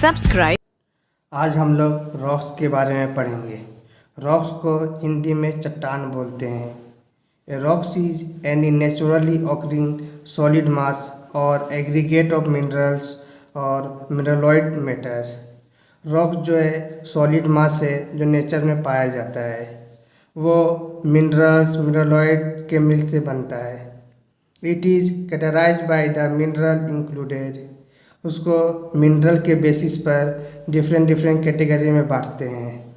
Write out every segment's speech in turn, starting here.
Subscribe. आज हम लोग रॉक्स के बारे में पढ़ेंगे। रॉक्स को हिंदी में चट्टान बोलते हैं। A rocks is any naturally occurring solid mass or aggregate of minerals और मिनरलॉइड मैटर। रॉक जो है सॉलिड मास है जो नेचर में पाया जाता है। वो मिनरल्स मिनरलॉइड के मिल से बनता है। It is categorised by the mineral included. उसको मिनरल के बेसिस पर डिफरेंट कैटेगरी में बांटते हैं।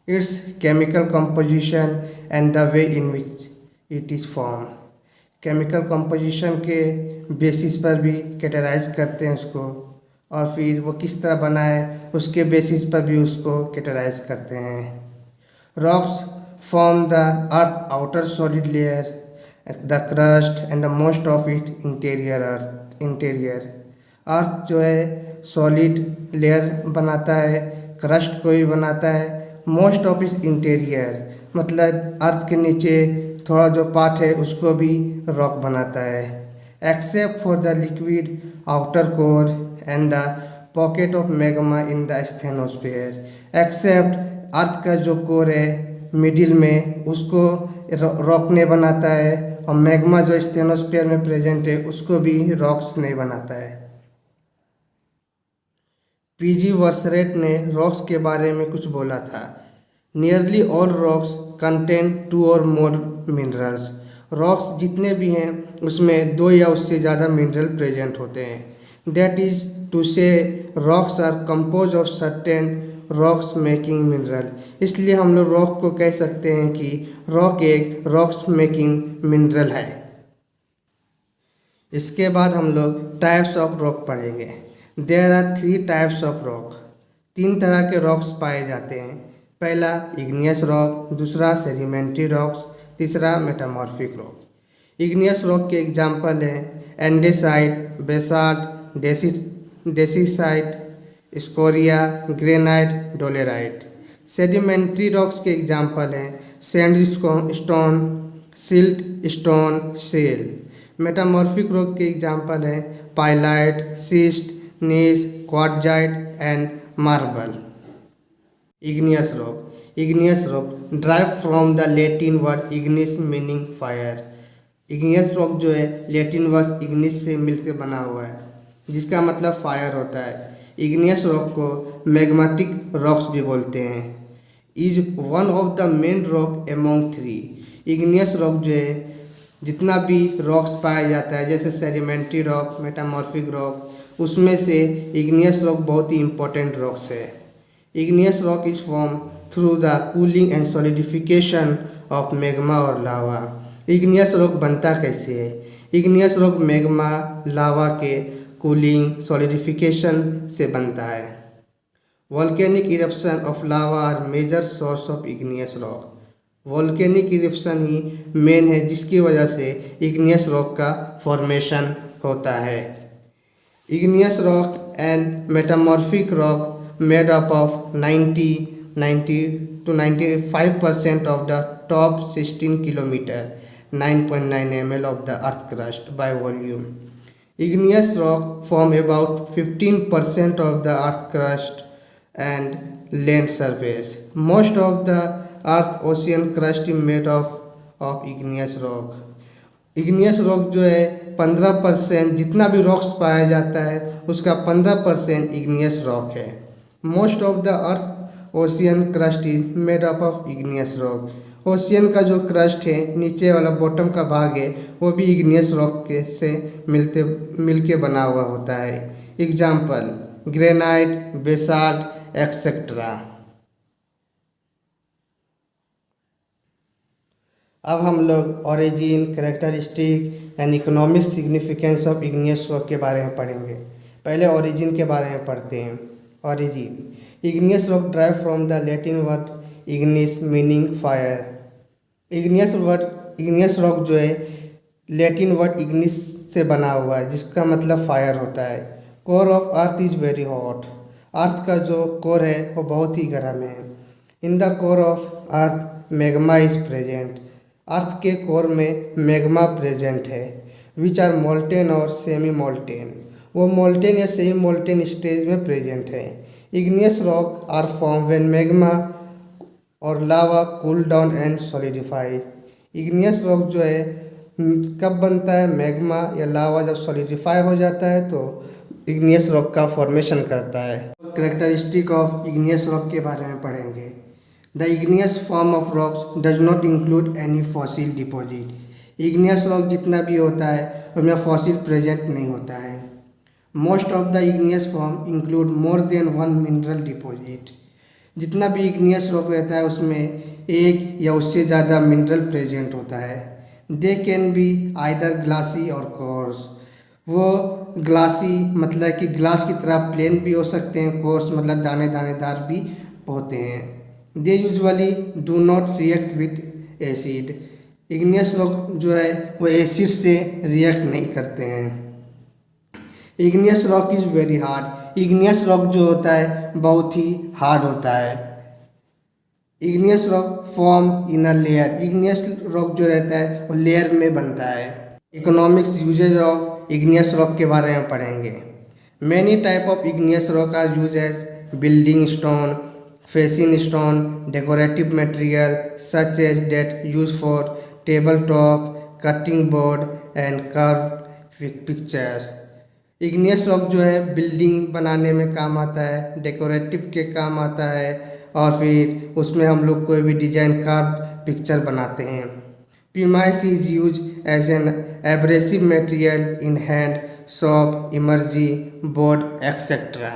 It's chemical composition and the way in which it is form. Chemical composition के बेसिस पर भी कैटेगराइज करते हैं उसको, और फिर वो किस तरह बना है उसके बेसिस पर भी उसको कैटेगराइज करते हैं। Rocks form the earth outer solid layer, the crust and the most of it interior. Earth जो है सॉलिड लेयर बनाता है, क्रस्ट को भी बनाता है, मोस्ट ऑफ इट इंटीरियर मतलब अर्थ के नीचे थोड़ा जो पार्ट है उसको भी रॉक बनाता है। Except for the liquid outer core and the pocket of magma in the asthenosphere. Except earth का जो कोर है मिडिल में उसको रॉक नहीं बनाता है, और मैग्मा जो स्टेनोस्फीयर में प्रेजेंट है उसको भी रॉक्स नहीं बनाता है। पीजी वर्सरेट ने रॉक्स के बारे में कुछ बोला था। नियरली ऑल रॉक्स कंटेन 2 और मोर मिनरल्स। रॉक्स जितने भी हैं उसमें 2 या उससे ज़्यादा मिनरल प्रेजेंट होते हैं। That is to say rocks are compose of certain rocks making mineral. इसलिए हम लोग रॉक को कह सकते हैं कि रॉक एक रॉक्स मेकिंग मिनरल है। इसके बाद हम लोग टाइप्स ऑफ रॉक पढ़ेंगे। There are 3 types of rock. 3 तरह के रॉक्स पाए जाते हैं। पहला इग्नियस रॉक, दूसरा सेडिमेंट्री रॉक्स, तीसरा मेटामॉर्फिक रॉक। इग्नियस रॉक के एग्जाम्पल हैं andesite, basalt, dacite, scoria, granite, dolerite. Sedimentary rocks के एग्जाम्पल हैं sandstone, silt stone, shale. Metamorphic rock के एग्जाम्पल हैं phyllite, schist, gneiss, quartzite and marble. Igneous rock. Igneous rock derived from the Latin word Ignis meaning fire. Igneous rock जो है Latin word Ignis से मिलकर बना हुआ है जिसका मतलब फायर होता है। इग्नियस रॉक को मैग्मेटिक रॉक्स भी बोलते हैं। Is one of the main rock among 3। Igneous rock जो है जितना भी रॉक्स पाया जाता है जैसे सेडिमेंट्री रॉक, मेटामॉर्फिक रॉक, उसमें से इग्नियस रॉक बहुत ही इंपॉर्टेंट रॉक्स है। Igneous rock is form through the cooling and solidification of magma or lava. Igneous rock बनता कैसे है? इग्नियस रॉक मैग्मा लावा के कूलिंग सॉलिडिफिकेशन से बनता है। Volcanic eruption of lava are major source of igneous rock. Volcanic eruption ही main है जिसकी वजह से इग्नियस रॉक का फॉर्मेशन होता है। Igneous rock and metamorphic rock made up of 90 to 95% of the top 16 kilometer 9.9 ml of the earth crust by volume. Igneous rock form about 15% of the earth crust and land surface. Most of the earth ocean crust is made of igneous rock. Igneous rock जो है 15% जितना भी rocks पाया जाता है उसका 15% igneous rock है। Most of the earth ocean crust is made up of igneous rock. Ocean का जो क्रस्ट है नीचे वाला बॉटम का भाग है वो भी इग्नियस रॉक के से मिलके बना हुआ होता है। Example granite, basalt etcetera. अब हम लोग origin, characteristic and economic significance of igneous rock के बारे में पढ़ेंगे। पहले ओरिजिन के बारे में पढ़ते हैं। Origin. Igneous rock derived from the Latin word Ignis meaning fire. Igneous rock जो है लैटिन वर्ड इग्निस से बना हुआ है जिसका मतलब फायर होता है। Core of earth is very hot. Earth का जो कोर है वो बहुत ही गर्म है। In the core of earth magma is present. Earth के कोर में मैग्मा प्रेजेंट है which are molten or semi molten. वो मोल्टेन या सेमी मोल्टेन स्टेज में प्रेजेंट है। Igneous rock are form when magma or lava cool down and solidify. Igneous rock जो है कब बनता है? मैग्मा या लावा जब सॉलिडिफाई हो जाता है तो इग्नियस रॉक का फॉर्मेशन करता है। कैरेक्टरिस्टिक ऑफ इग्नियस रॉक के बारे में पढ़ेंगे। The igneous form of rocks does not include any fossil deposit. Igneous rock जितना भी होता है उसमें फॉसिल प्रेजेंट नहीं होता है। Most of the igneous form include more than one mineral deposit. जितना भी इग्नियस रॉक रहता है उसमें एक या उससे ज़्यादा मिनरल प्रेजेंट होता है। They can be either glassy और कोर्स। वो ग्लासी मतलब कि ग्लास की तरह प्लेन भी हो सकते हैं, कोर्स मतलब दानेदार भी होते हैं। They usually do not react with acid. Igneous rock जो है वो एसिड से रिएक्ट नहीं करते हैं। Igneous rock is very hard. Igneous rock जो होता है बहुत ही हार्ड होता है। Igneous rock form in a layer. Igneous rock जो रहता है वो लेयर में बनता है। Economics uses of igneous rock के बारे में पढ़ेंगे। Many type of igneous rock are use as building stone, facing stone, decorative material such as that use for table top, cutting board and curve picture. Igneous rock जो है building बनाने में काम आता है, डेकोरेटिव के काम आता है और फिर उसमें हम लोग कोई भी डिजाइन कर्व पिक्चर बनाते हैं। Pumice is used as an abrasive material in hand, shop, emergy, board, etc.